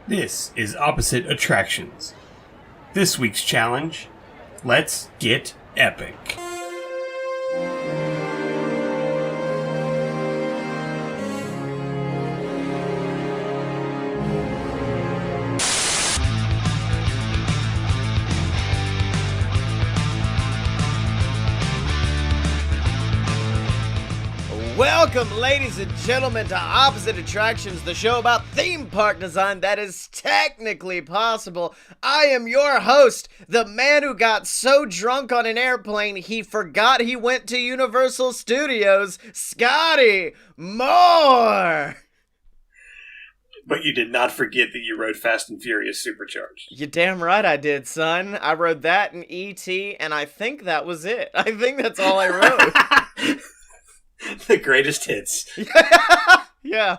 This is Opposite Attractions. This week's challenge, let's get epic. Welcome, ladies and gentlemen, to Opposite Attractions, the show about theme park design that is technically possible. I am your host, the man who got so drunk on an airplane he forgot he went to Universal Studios, Scottye Moore. But you did not forget that you rode Fast and Furious Supercharged. You damn right I did, son. I rode that in E.T., and I think that was it. I think that's all I rode. The greatest hits. Yeah.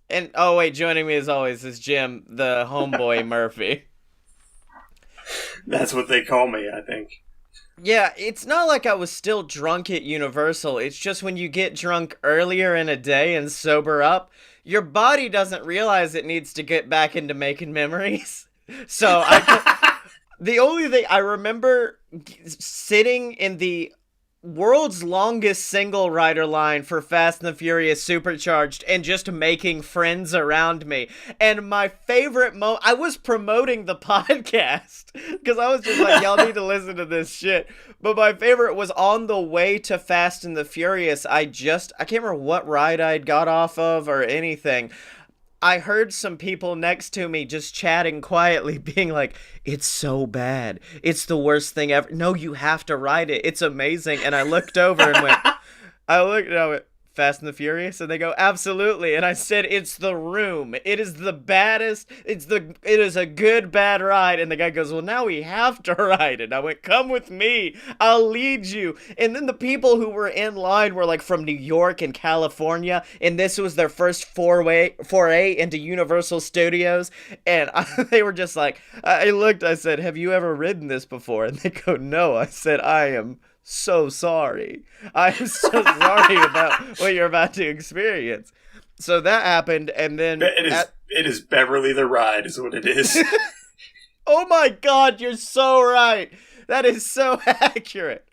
And, oh wait, joining me as always is Jim, the homeboy Murphy. That's what they call me, I think. Yeah, it's not like I was still drunk at Universal. It's just when you get drunk earlier in a day and sober up, your body doesn't realize it needs to get back into making memories. So the only thing I remember sitting in the world's longest single rider line for Fast and the Furious Supercharged and just making friends around me. And my favorite I was promoting the podcast because I was just like, y'all need to listen to this shit. But my favorite was on the way to Fast and the Furious. I can't remember what ride I'd got off of or anything. I heard some people next to me just chatting quietly, being like, it's so bad. It's the worst thing ever. No, you have to ride it. It's amazing. And I looked over and went, Fast and the Furious? And they go, absolutely. And I said, it's The Room. It is the baddest. It is a good, bad ride. And the guy goes, well, now we have to ride it. And I went, come with me. I'll lead you. And then the people who were in line were like from New York and California. And this was their first foray into Universal Studios. And they were just like, I said, have you ever ridden this before? And they go, no. I said, I am so sorry. I'm so sorry about what you're about to experience. So that happened, and then it is Beverly the Ride is what it is. Oh my god, you're so right. That is so accurate.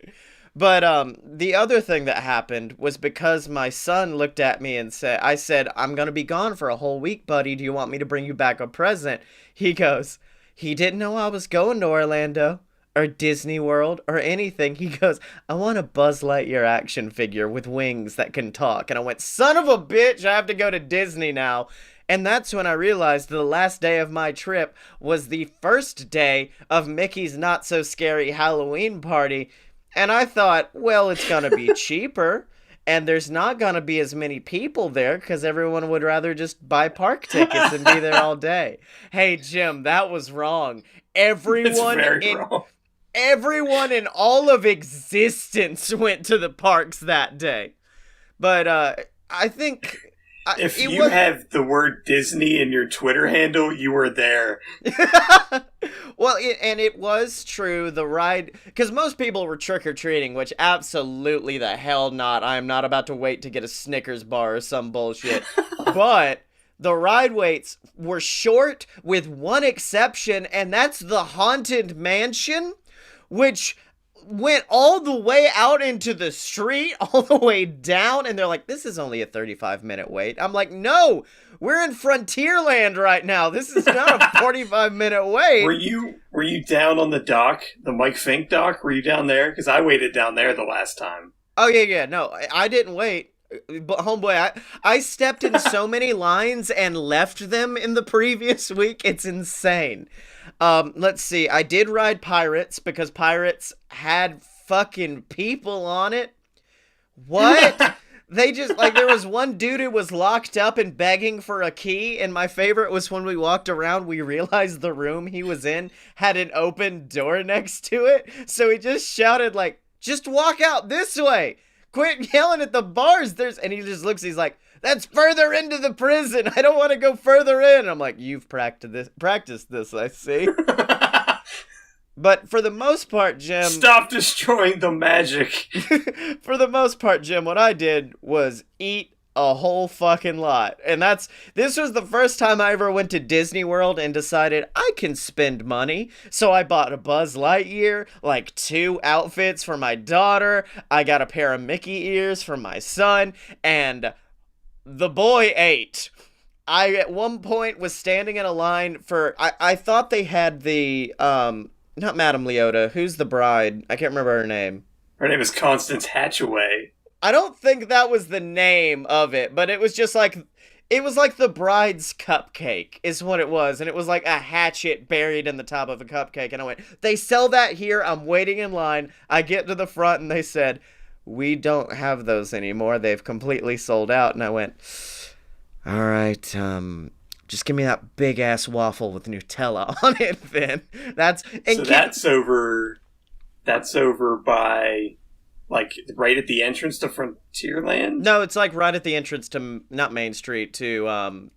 But the other thing that happened was because my son looked at me and I said, I'm gonna be gone for a whole week, buddy. Do you want me to bring you back a present? He goes, he didn't know I was going to Orlando or Disney World or anything. He goes, I want a Buzz Lightyear action figure with wings that can talk. And I went, son of a bitch, I have to go to Disney now. And that's when I realized the last day of my trip was the first day of Mickey's Not So Scary Halloween Party. And I thought, well, it's going to be cheaper. And there's not going to be as many people there because everyone would rather just buy park tickets and be there all day. Hey, Jim, that was wrong. Everyone in all of existence went to the parks that day. But I think if you have the word Disney in your Twitter handle, you were there. Well, it was true, the ride, because most people were trick-or-treating, which absolutely the hell not. I am not about to wait to get a Snickers bar or some bullshit. But the ride waits were short with one exception, and that's the Haunted Mansion, which went all the way out into the street, all the way down, and they're like, this is only a 35-minute wait. I'm like, no, we're in Frontierland right now. This is not a 45-minute wait. Were you down on the dock, the Mike Fink dock? Were you down there? Because I waited down there the last time. Oh, yeah, no, I didn't wait. But homeboy, I stepped in so many lines and left them in the previous week. It's insane. Let's see. I did ride Pirates because Pirates had fucking people on it. What? They just, like, there was one dude who was locked up and begging for a key, and my favorite was when we walked around, we realized the room he was in had an open door next to it, so he just shouted, like, just walk out this way! Quit yelling at the bars! And he just looks, he's like, that's further into the prison! I don't want to go further in! I'm like, you've practiced this, I see. But for the most part, Jim... Stop destroying the magic! For the most part, Jim, what I did was eat a whole fucking lot. And this was the first time I ever went to Disney World and decided I can spend money. So I bought a Buzz Lightyear, like 2 outfits for my daughter. I got a pair of Mickey ears for my son, and the boy ate. I at one point was standing in a line for I thought they had the not Madame Leota, who's the bride? I can't remember her name. Her name is Constance Hatchaway. I don't think that was the name of it, but it was just like it was like the bride's cupcake is what it was, and it was like a hatchet buried in the top of a cupcake, and I went, "They sell that here. I'm waiting in line." I get to the front and they said, "We don't have those anymore. They've completely sold out." And I went, "All right, just give me that big ass waffle with Nutella on it then." That's over by, like, right at the entrance to Frontierland? No, it's like right at the entrance to, not Main Street, to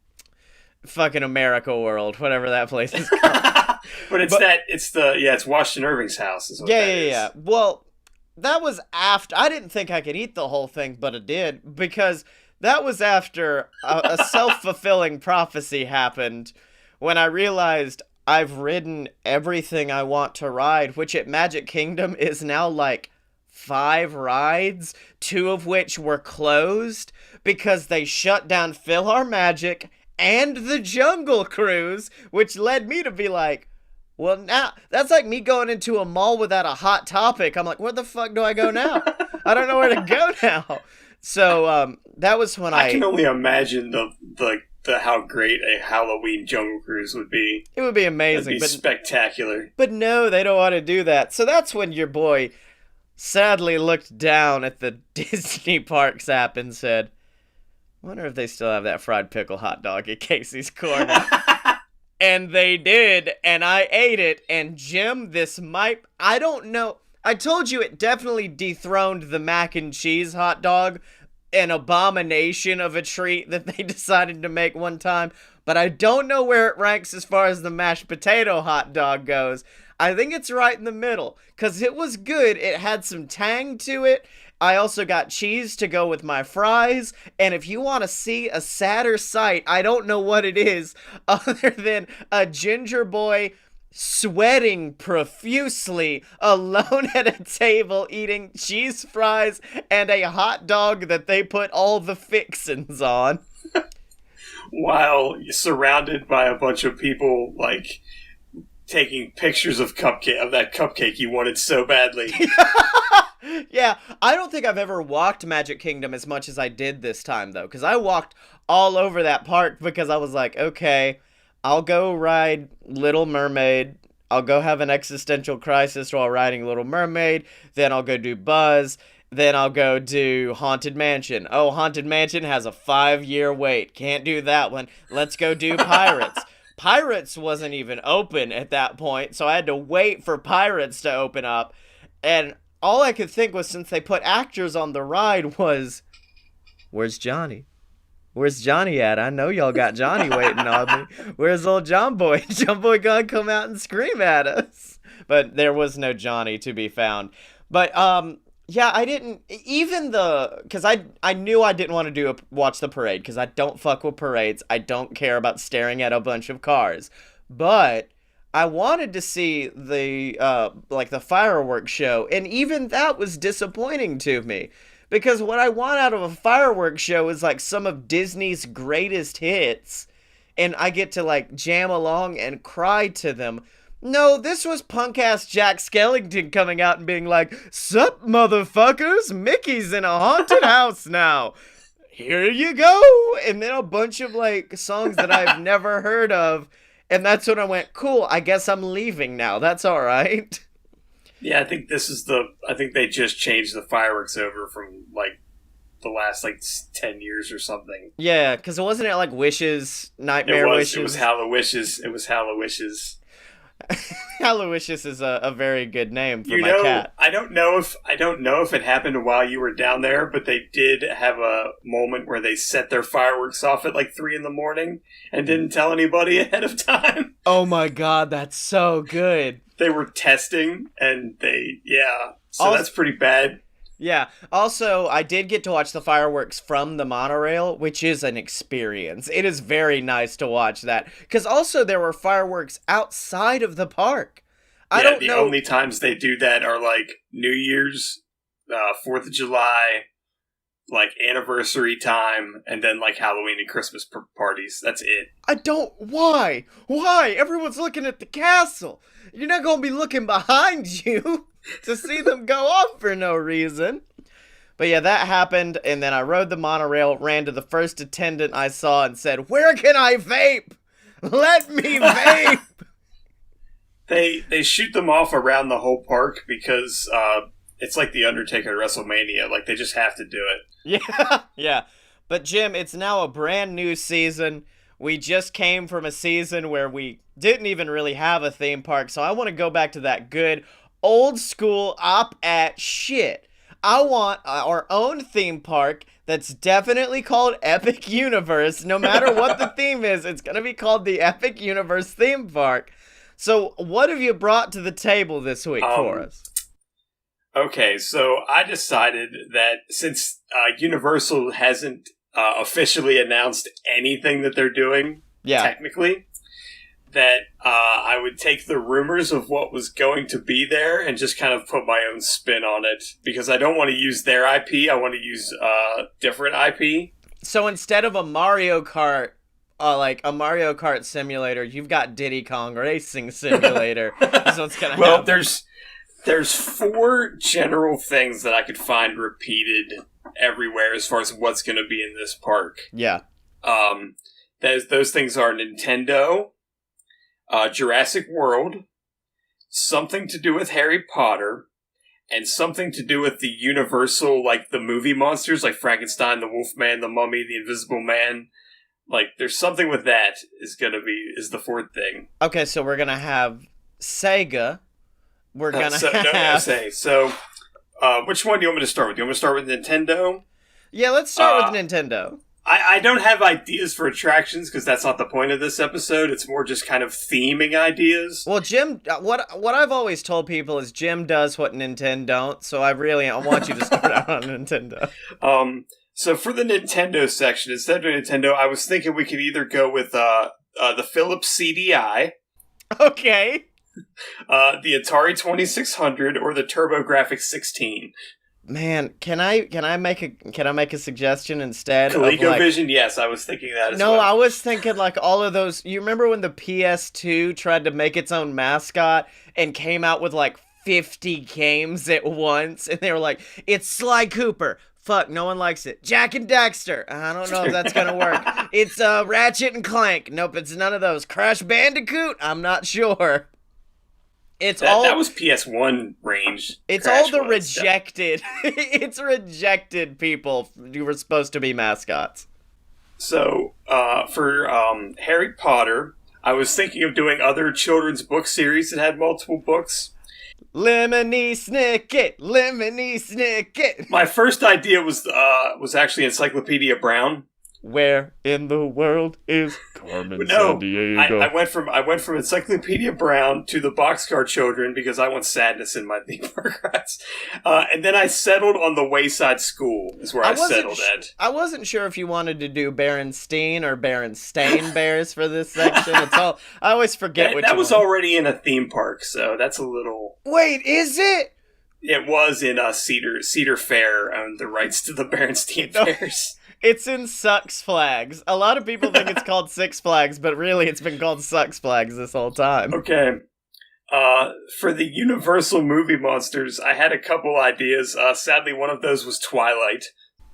fucking America World, whatever that place is called. It's Washington Irving's house is what that is. Yeah. Well, that was after, I didn't think I could eat the whole thing, but I did, because that was after a self-fulfilling prophecy happened when I realized I've ridden everything I want to ride, which at Magic Kingdom is now like 5 rides, 2 of which were closed because they shut down PhilharMagic and the Jungle Cruise, which led me to be like, well, now that's like me going into a mall without a Hot Topic. I'm like, where the fuck do I go now? I don't know where to go now. So that was when I can only imagine the how great a Halloween Jungle Cruise would be. It would be amazing. It'd be spectacular. But no, they don't want to do that. So that's when your boy sadly looked down at the Disney Parks app and said, "Wonder if they still have that fried pickle hot dog at Casey's Corner." And they did, and I ate it. And Jim, I don't know. I told you it definitely dethroned the mac and cheese hot dog, an abomination of a treat that they decided to make one time. But I don't know where it ranks as far as the mashed potato hot dog goes. I think it's right in the middle, because it was good. It had some tang to it. I also got cheese to go with my fries, and if you want to see a sadder sight, I don't know what it is, other than a ginger boy sweating profusely alone at a table eating cheese fries and a hot dog that they put all the fixins on. While surrounded by a bunch of people, like, taking pictures of that cupcake you wanted so badly. Yeah, I don't think I've ever walked Magic Kingdom as much as I did this time, though, because I walked all over that park because I was like, okay, I'll go ride Little Mermaid, I'll go have an existential crisis while riding Little Mermaid, then I'll go do Buzz, then I'll go do Haunted Mansion. Oh, Haunted Mansion has a 5-year wait, can't do that one, let's go do Pirates. Pirates wasn't even open at that point, so I had to wait for Pirates to open up, and all I could think was, since they put actors on the ride, was, where's Johnny? Where's Johnny at? I know y'all got Johnny waiting on me. Where's old John Boy? John Boy gonna come out and scream at us. But there was no Johnny to be found. But, yeah, I didn't, because I knew I didn't want to watch the parade, because I don't fuck with parades. I don't care about staring at a bunch of cars. But I wanted to see the fireworks show, and even that was disappointing to me. Because what I want out of a fireworks show is, like, some of Disney's greatest hits, and I get to, like, jam along and cry to them. No, this was punk-ass Jack Skellington coming out and being like, "Sup, motherfuckers, Mickey's in a haunted house now. Here you go!" And then a bunch of, like, songs that I've never heard of. And that's when I went, cool, I guess I'm leaving now. That's all right. Yeah, I think they just changed the fireworks over from, like, the last, like, 10 years or something. Yeah, because wasn't it, like, Wishes, Nightmare Wishes? It was Hallowishes. It was Hallowishes. Hallowishes is a very good name for my cat. I don't know if it happened while you were down there, but they did have a moment where they set their fireworks off at like 3 a.m. and didn't tell anybody ahead of time. Oh my god, that's so good. They were testing, and so that's pretty bad. Yeah. Also, I did get to watch the fireworks from the monorail, which is an experience. It is very nice to watch that. Because also, there were fireworks outside of the park. I Yeah, don't the know. only times they do that are like New Year's, 4th of July, like anniversary time, and then like Halloween and Christmas parties. That's it. I don't. Why? Why? Everyone's looking at the castle. You're not going to be looking behind you to see them go off for no reason. But yeah, that happened, and then I rode the monorail, ran to the first attendant I saw, and said, "Where can I vape? Let me vape!" They shoot them off around the whole park because it's like the Undertaker at WrestleMania. Like they just have to do it. Yeah, yeah. But Jim, it's now a brand new season. We just came from a season where we didn't even really have a theme park, so I want to go back to that good old school op-at shit. I want our own theme park that's definitely called Epic Universe. No matter what the theme is, it's going to be called the Epic Universe theme park. So, what have you brought to the table this week for us? Okay, so I decided that since Universal hasn't officially announced anything that they're doing, technically, that I would take the rumors of what was going to be there and just kind of put my own spin on it. Because I don't want to use their IP, I want to use different IP. So instead of a Mario Kart, like a Mario Kart simulator, you've got Diddy Kong Racing Simulator. That's what's going to happen. There's 4 general things that I could find repeated everywhere as far as what's going to be in this park. Yeah. Those things are Nintendo, Jurassic World, something to do with Harry Potter, and something to do with the Universal, like the movie monsters, like Frankenstein, the Wolfman, the Mummy, the Invisible Man. Like, there's something with that is the 4th thing. Okay, so we're gonna have Sega. We're gonna So, which one do you want me to start with? Do you want me to start with Nintendo? Yeah, let's start with Nintendo. I don't have ideas for attractions because that's not the point of this episode. It's more just kind of theming ideas. Well, Jim, what I've always told people is Jim does what Nintendo don't. So I want you to start out on Nintendo. So for the Nintendo section, instead of Nintendo, I was thinking we could either go with the Philips CDI, okay, the Atari 2600, or the TurboGrafx 16. Man, can I make a suggestion instead? ColecoVision, yes, I was thinking that as well. No, I was thinking like all of those. You remember when the PS2 tried to make its own mascot and came out with like 50 games at once, and they were like, "It's Sly Cooper." Fuck, no one likes it. Jack and Daxter. I don't know if that's gonna work. It's Ratchet and Clank. Nope, it's none of those. Crash Bandicoot. I'm not sure. That was PS1 range. It's all the rejected. It's rejected people who were supposed to be mascots. So, for Harry Potter, I was thinking of doing other children's book series that had multiple books. Lemony Snicket, Lemony Snicket. My first idea was actually Encyclopedia Brown. Where in the world is Carmen Sandiego? I went from Encyclopedia Brown to the Boxcar Children because I want sadness in my theme park rides. And then I settled on the Wayside School is where I settled at. I wasn't sure if you wanted to do Berenstain or Berenstain Bears for this section. It's all I always forget which one. That was already in a theme park, so that's a little. Wait, is it? It was in Cedar Fair owned the rights to the Berenstain Bears. It's in Six Flags. A lot of people think it's called Six Flags, but really it's been called Six Flags this whole time. Okay. For the Universal movie monsters, I had a couple ideas. Sadly, one of those was Twilight.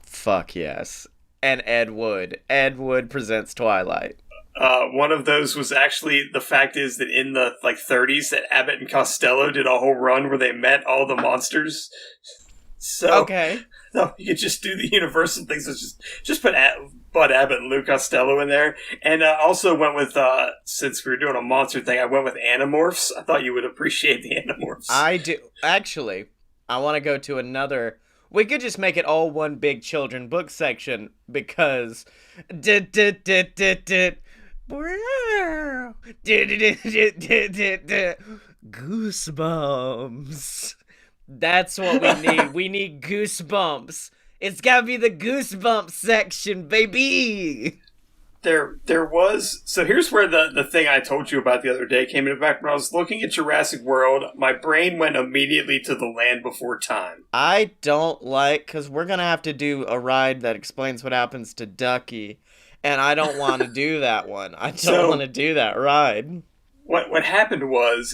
Fuck yes. And Ed Wood. Ed Wood presents Twilight. One of those was actually, the fact is that in the 30s that Abbott and Costello did a whole run where they met all the monsters. So, okay. No, you could just do the Universal things. So just put Bud Abbott and Lou Costello in there. And also went with, since we were doing a monster thing, I went with Animorphs. I thought you would appreciate the Animorphs. I do. Actually, I want to go to another. We could just make it all one big children book section because. Goosebumps. That's what we need. We need goosebumps. It's gotta be the goosebumps section, baby. There was, so here's where the thing I told you about the other day came into effect. When I was looking at Jurassic World, my brain went immediately to The Land Before Time. I don't like, because we're gonna have to do a ride that explains what happens to Ducky, and I don't want to do that one. I don't want to do that ride. What happened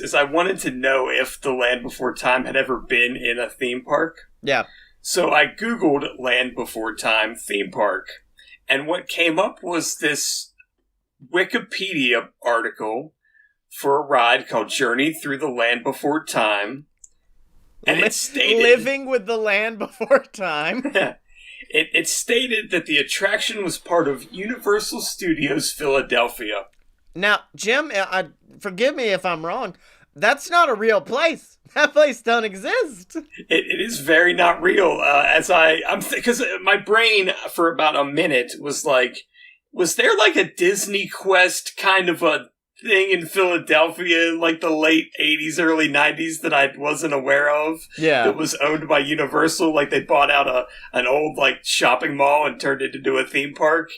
is I wanted to know if The Land Before Time had ever been in a theme park. Yeah. So I Googled Land Before Time theme park. And what came up was this Wikipedia article for a ride called Journey Through the Land Before Time. And it stated... Living with the Land Before Time. It stated that the attraction was part of Universal Studios Philadelphia. Now, Jim, forgive me if I'm wrong. That's not a real place. That place don't exist. It is very not real. Because my brain for about a minute was like, was there like a Disney Quest kind of a thing in Philadelphia in like the late 80s, early 90s that I wasn't aware of? Yeah. That was owned by Universal. Like they bought out an old like shopping mall and turned it into a theme park.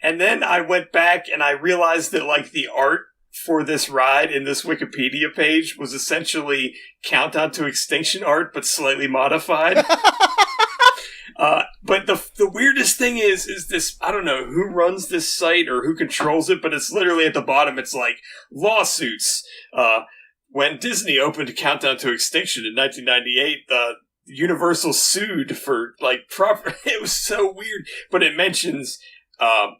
And then I went back and I realized that like the art for this ride in this Wikipedia page was essentially Countdown to Extinction art, but slightly modified. But the weirdest thing is this, I don't know who runs this site or who controls it, but it's literally at the bottom, it's like, lawsuits. When Disney opened Countdown to Extinction in 1998, Universal sued for, like, proper... It was so weird. But it mentions,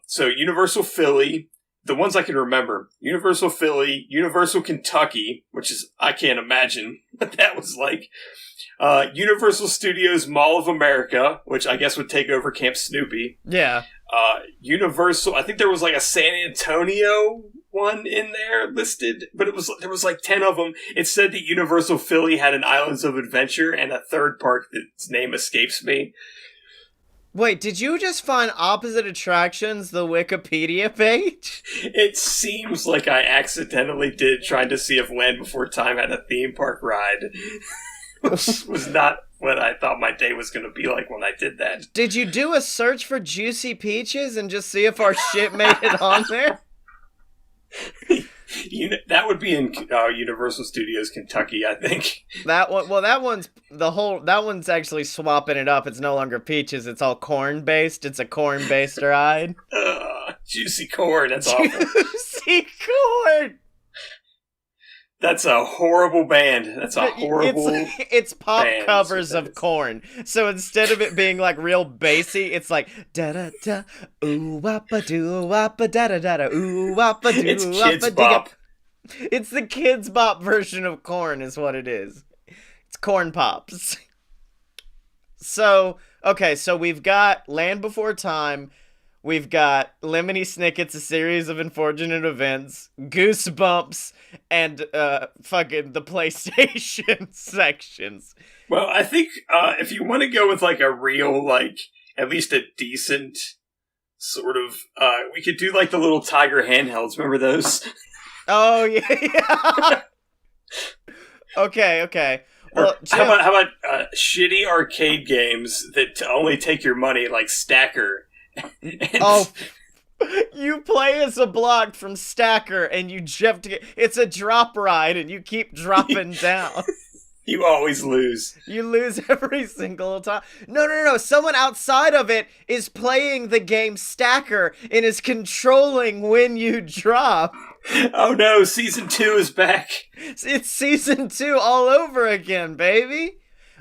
so Universal Philly... The ones I can remember, Universal Philly, Universal Kentucky, which is, I can't imagine what that was like. Universal Studios Mall of America, which I guess would take over Camp Snoopy. Yeah. Universal, I think there was like a San Antonio one in there listed, but there was like 10 of them. It said that Universal Philly had an Islands of Adventure and a third park that's name escapes me. Wait, did you just find Opposite Attractions, the Wikipedia page? It seems like I accidentally did, trying to see if Land Before Time had a theme park ride. Which was not what I thought my day was going to be like when I did that. Did you do a search for Juicy Peaches and just see if our shit made it on there? That would be in Universal Studios Kentucky, I think. That one's actually swapping it up. It's no longer peaches, it's all corn based. It's a corn based ride. Juicy corn, that's awful. Juicy corn. That's a horrible band. That's a horrible It's pop band. covers of Korn. So instead of it being like real bassy, it's like da da da ooh wappa doo wappa da da da da ooh wappa doo It's wappa Kids Bop. It's the Kids Bop version of Korn is what it is. It's Corn Pops. So, okay, so we've got Land Before Time. We've got Lemony Snicket's A Series of Unfortunate Events, Goosebumps, and fucking the PlayStation sections. Well, I think if you want to go with like a real, like, at least a decent sort of, we could do like the little Tiger handhelds. Remember those? Oh, yeah. Okay. Well, Jim, how about shitty arcade games that only take your money, like Stacker? You play as a block from Stacker and you jump to it's a drop ride and you keep dropping down. You always lose. You lose every single time. No. Someone outside of it is playing the game Stacker and is controlling when you drop. Oh no, season 2 is back. It's season 2 all over again, baby.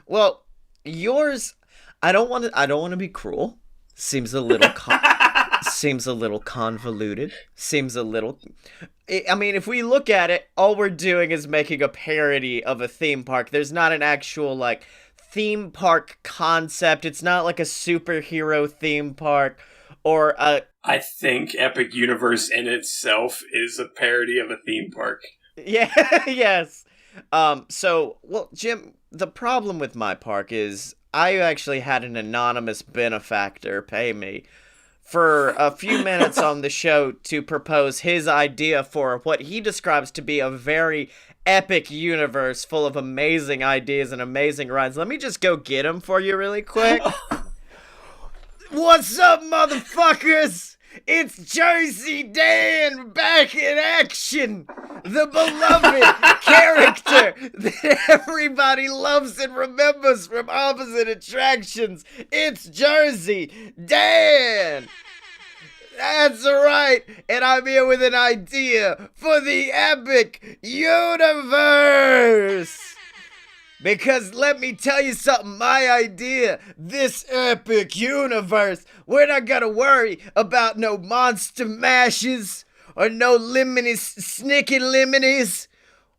Well, yours, I don't want to be cruel. Seems a little convoluted. Seems a little... I mean, if we look at it, all we're doing is making a parody of a theme park. There's not an actual, like, theme park concept. It's not like a superhero theme park or a... I think Epic Universe in itself is a parody of a theme park. Yeah, yes. So, well, Jim, the problem with my park is... I actually had an anonymous benefactor pay me for a few minutes on the show to propose his idea for what he describes to be a very epic universe full of amazing ideas and amazing rides. Let me just go get them for you really quick. What's up, motherfuckers? It's Jersey Dan back in action. The beloved character that everybody loves and remembers from opposite attractions. It's Jersey Dan. That's right, and I'm here with an idea for the epic universe. Because let me tell you something, my idea, this epic universe, we're not gonna worry about no monster mashes or no snicket lemonies.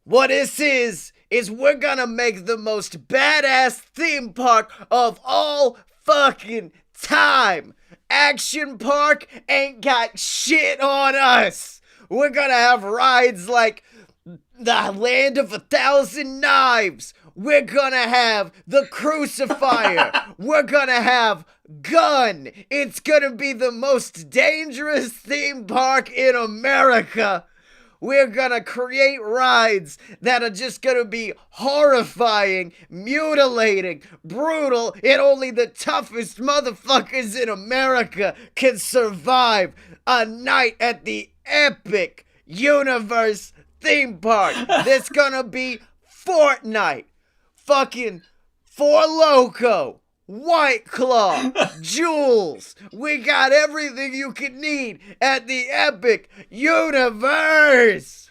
What this is we're gonna make the most badass theme park of all fucking time. Action Park ain't got shit on us. We're gonna have rides like the Land of 1,000 Knives. We're gonna have the Crucifier. We're gonna have Gun. It's gonna be the most dangerous theme park in America. We're gonna create rides that are just gonna be horrifying, mutilating, brutal, and only the toughest motherfuckers in America can survive a night at the epic universe theme park. There's gonna be Fortnite, fucking Four Loko, White Claw, Jules. We got everything you could need at the epic universe.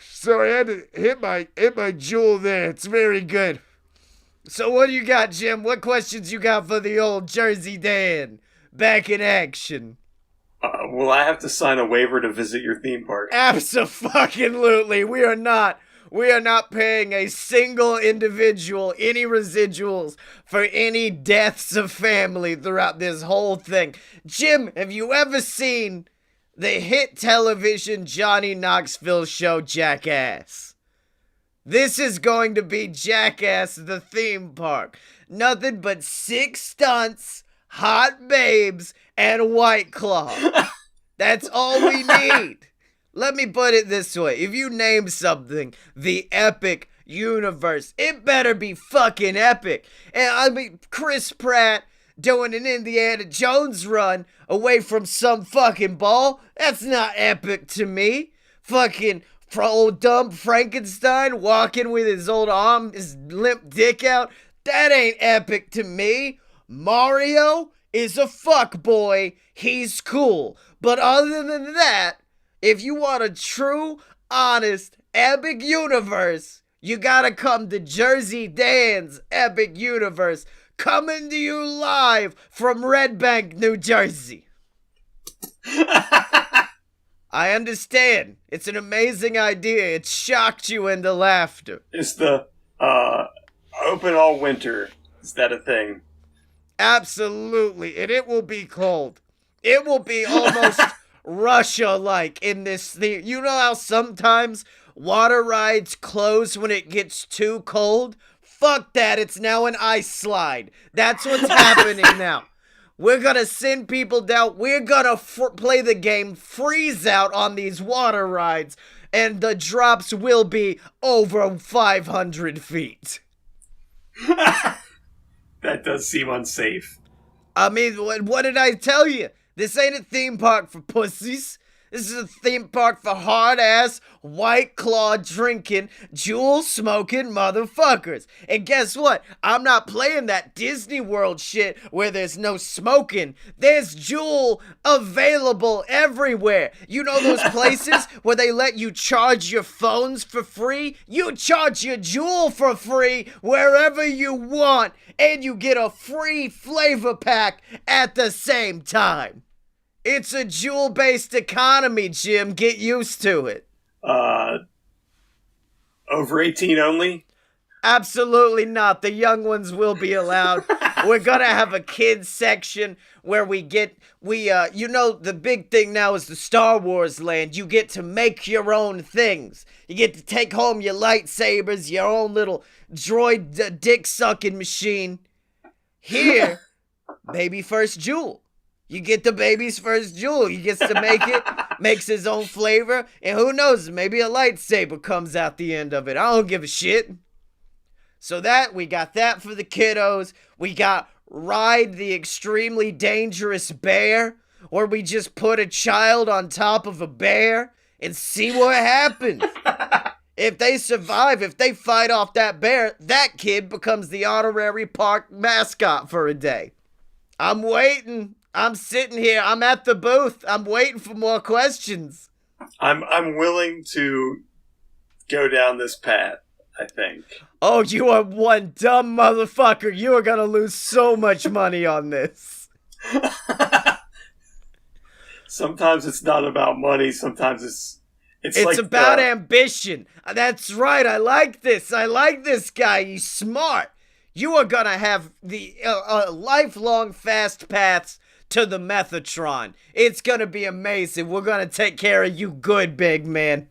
Sorry, I had to hit my Jewel there. It's very good. So what do you got, Jim? What questions you got for the old Jersey Dan? Back in action. Will I have to sign a waiver to visit your theme park? Abso-fucking-lutely. We are not paying a single individual any residuals for any deaths of family throughout this whole thing. Jim, have you ever seen the hit television Johnny Knoxville show Jackass? This is going to be Jackass the theme park. Nothing but 6 stunts, hot babes, and White Claw. That's all we need. Let me put it this way. If you name something the epic universe, it better be fucking epic. And I mean, Chris Pratt doing an Indiana Jones run away from some fucking ball, that's not epic to me. Fucking old dumb Frankenstein walking with his old arm, his limp dick out, that ain't epic to me. Mario is a fuckboy. He's cool. But other than that, if you want a true, honest, epic universe, you gotta come to Jersey Dan's epic universe, coming to you live from Red Bank, New Jersey. I understand. It's an amazing idea. It shocked you into laughter. Is the open all winter? Is that a thing? Absolutely. And it will be cold. It will be almost Russia-like in this thing. You know how sometimes water rides close when it gets too cold? Fuck that. It's now an ice slide. That's what's happening now. We're gonna send people down. We're gonna play the game freeze out on these water rides, and the drops will be over 500 feet. That does seem unsafe. I mean, what did I tell you? This ain't a theme park for pussies. This is a theme park for hard-ass, White Claw drinking, Juul smoking motherfuckers. And guess what? I'm not playing that Disney World shit where there's no smoking. There's Juul available everywhere. You know those places where they let you charge your phones for free? You charge your Juul for free wherever you want, and you get a free flavor pack at the same time. It's a Juul-based economy, Jim. Get used to it. Over 18 only? Absolutely not. The young ones will be allowed. We're gonna have a kids section where you know, the big thing now is the Star Wars land. You get to make your own things. You get to take home your lightsabers, your own little droid dick-sucking machine. Here, baby first Juul. You get the baby's first Juul. You get to make it makes his own flavor, and who knows, maybe a lightsaber comes out the end of it. I don't give a shit. So we got that for the kiddos. We got Ride the Extremely Dangerous Bear, where we just put a child on top of a bear and see what happens. If they survive, if they fight off that bear, that kid becomes the honorary park mascot for a day. I'm waiting. I'm sitting here. I'm at the booth. I'm waiting for more questions. I'm willing to go down this path, I think. Oh, you are one dumb motherfucker. You are going to lose so much money on this. Sometimes it's not about money. Sometimes it's like about ambition. That's right. I like this. I like this guy. He's smart. You are going to have the lifelong fast paths to the Methatron. It's going to be amazing. We're going to take care of you good, big man.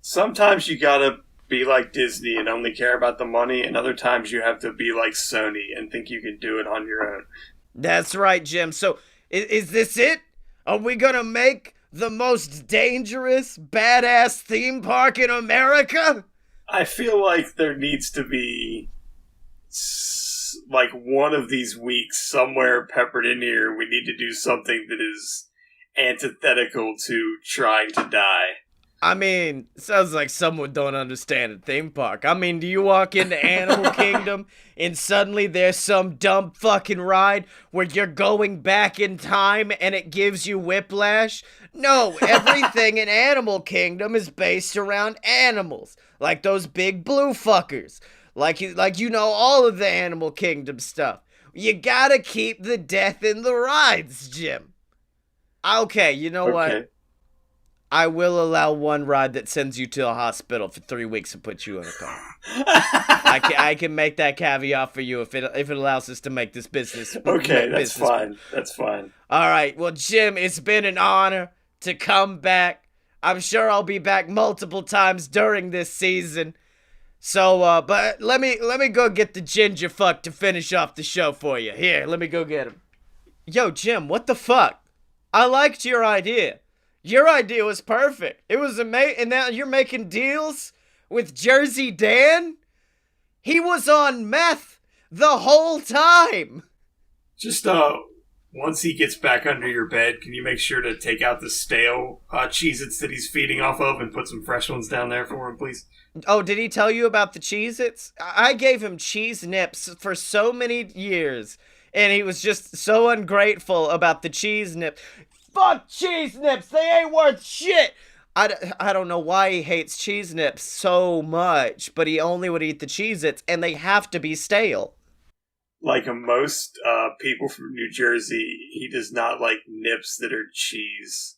Sometimes you got to be like Disney and only care about the money, and other times you have to be like Sony and think you can do it on your own. That's right, Jim. So, is this it? Are we going to make the most dangerous, badass theme park in America? I feel like there needs to be like one of these weeks somewhere peppered in here. We need to do something that is antithetical to trying to die. I mean, sounds like someone don't understand a theme park. I mean, do you walk into Animal Kingdom and suddenly there's some dumb fucking ride where you're going back in time and it gives you whiplash? No, everything in Animal Kingdom is based around animals. Like those big blue fuckers. Like you know all of the Animal Kingdom stuff. You gotta keep the death in the rides, Jim. Okay, you know what? I will allow one ride that sends you to a hospital for 3 weeks and puts you in a car. I can make that caveat for you if it allows us to make this business. Okay, that's fine. That's fine. All right. Well, Jim, it's been an honor to come back. I'm sure I'll be back multiple times during this season. So, but let me go get the ginger fuck to finish off the show for you. Here, let me go get him. Yo, Jim, what the fuck? I liked your idea. Your idea was perfect. It was amazing. And now you're making deals with Jersey Dan? He was on meth the whole time. Just, once he gets back under your bed, can you make sure to take out the stale Cheez-Its that he's feeding off of and put some fresh ones down there for him, please? Oh, did he tell you about the Cheez-Its? I gave him cheese nips for so many years, and he was just so ungrateful about the cheese nip. Fuck cheese nips! They ain't worth shit! I don't know why he hates cheese nips so much, but he only would eat the Cheez-Its, and they have to be stale. Like most people from New Jersey, he does not like nips that are cheese.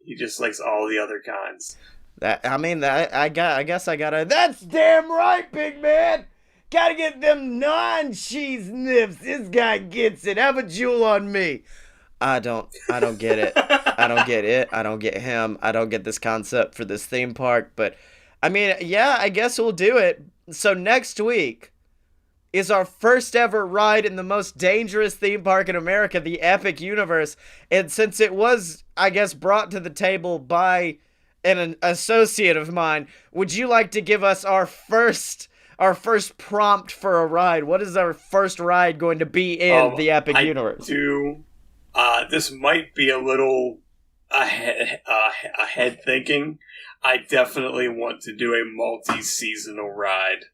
He just likes all the other kinds. I guess I gotta... That's damn right, big man! Gotta get them non-cheese nips. This guy gets it. Have a jewel on me. I don't get it. I don't get it. I don't get him. I don't get this concept for this theme park. But, I mean, yeah, I guess we'll do it. So next week is our first ever ride in the most dangerous theme park in America, the Epic Universe. And since it was, I guess, brought to the table by an associate of mine, would you like to give us our first prompt for a ride? What is our first ride going to be in the Epic Universe? This might be a little ahead thinking. I definitely want to do a multi-seasonal ride.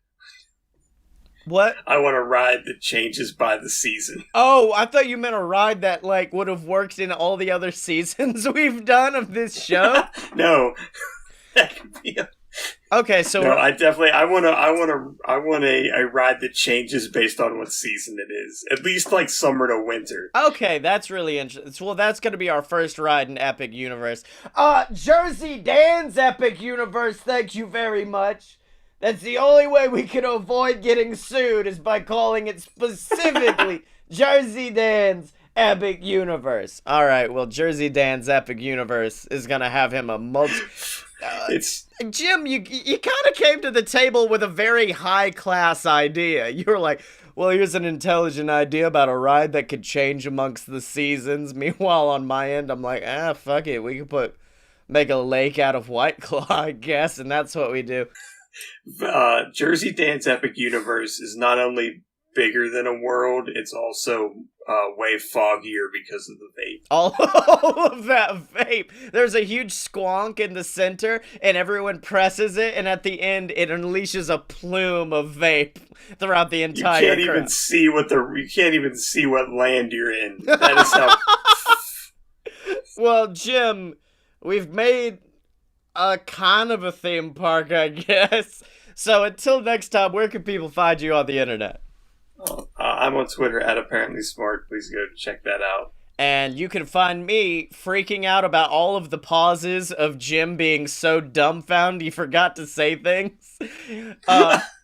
What? I want a ride that changes by the season. Oh, I thought you meant a ride that would have worked in all the other seasons we've done of this show. No, that could be a... Okay, so no, I want a ride that changes based on what season it is. At least like summer to winter. Okay, that's really interesting. Well, that's going to be our first ride in Epic Universe. Jersey Dan's Epic Universe, thank you very much. That's the only way we can avoid getting sued is by calling it specifically Jersey Dan's Epic Universe. All right, well, Jersey Dan's Epic Universe is going to have him a Jim, you kind of came to the table with a very high-class idea. You were like, well, here's an intelligent idea about a ride that could change amongst the seasons. Meanwhile, on my end, I'm like, fuck it. We could put make a lake out of White Claw, I guess, and that's what we do. Jersey Dan's Epic Universe is not only bigger than a world, it's also way foggier because of the vape. All of that vape. There's a huge squonk in the center, and everyone presses it, and at the end, it unleashes a plume of vape throughout the entire. You can't even see what land you're in. That is how. Well, Jim, we've made a kind of a theme park, I guess. So until next time, where can people find you on the internet? I'm on Twitter at ApparentlySmart. Please go check that out. And you can find me freaking out about all of the pauses of Jim being so dumbfounded he forgot to say things. And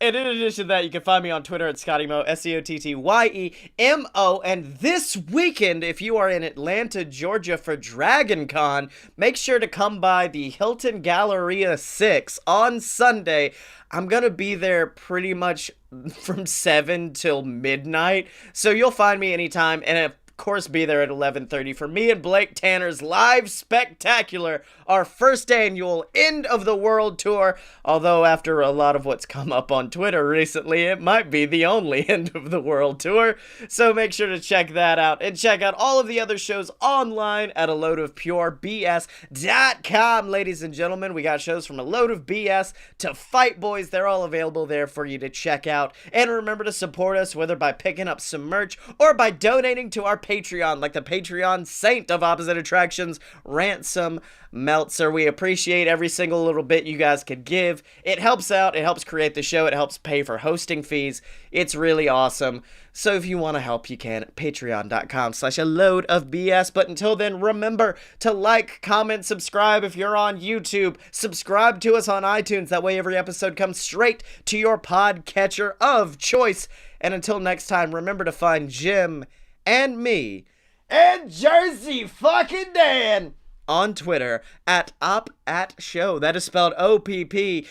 in addition to that, you can find me on Twitter at ScottyMo, SCOTTYEMO. And this weekend, if you are in Atlanta, Georgia for Dragon Con, make sure to come by the Hilton Galleria 6 on Sunday. I'm going to be there pretty much from 7 till midnight, so you'll find me anytime, and of course be there at 11:30 for me and Blake Tanner's live spectacular, our first annual End of the World tour, although after a lot of what's come up on Twitter recently, it might be the only End of the World tour, so make sure to check that out, and check out all of the other shows online at aloadofpurebs.com, ladies and gentlemen. We got shows from A Load of BS to Fight Boys. They're all available there for you to check out, and remember to support us, whether by picking up some merch or by donating to our Patreon, like the Patreon saint of Opposite Attractions, Ransom Meltzer. We appreciate every single little bit you guys could give. It helps out, it helps create the show, it helps pay for hosting fees. It's really awesome. So if you want to help, you can at patreon.com/aloadofbs. But until then, remember to like, comment, subscribe if you're on YouTube. Subscribe to us on iTunes. That way every episode comes straight to your podcatcher of choice. And until next time, remember to find Jim and me and Jersey fucking Dan on Twitter at OpAtShow. That is spelled OPPATTSHOW.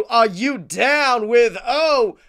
Are you down with OPP?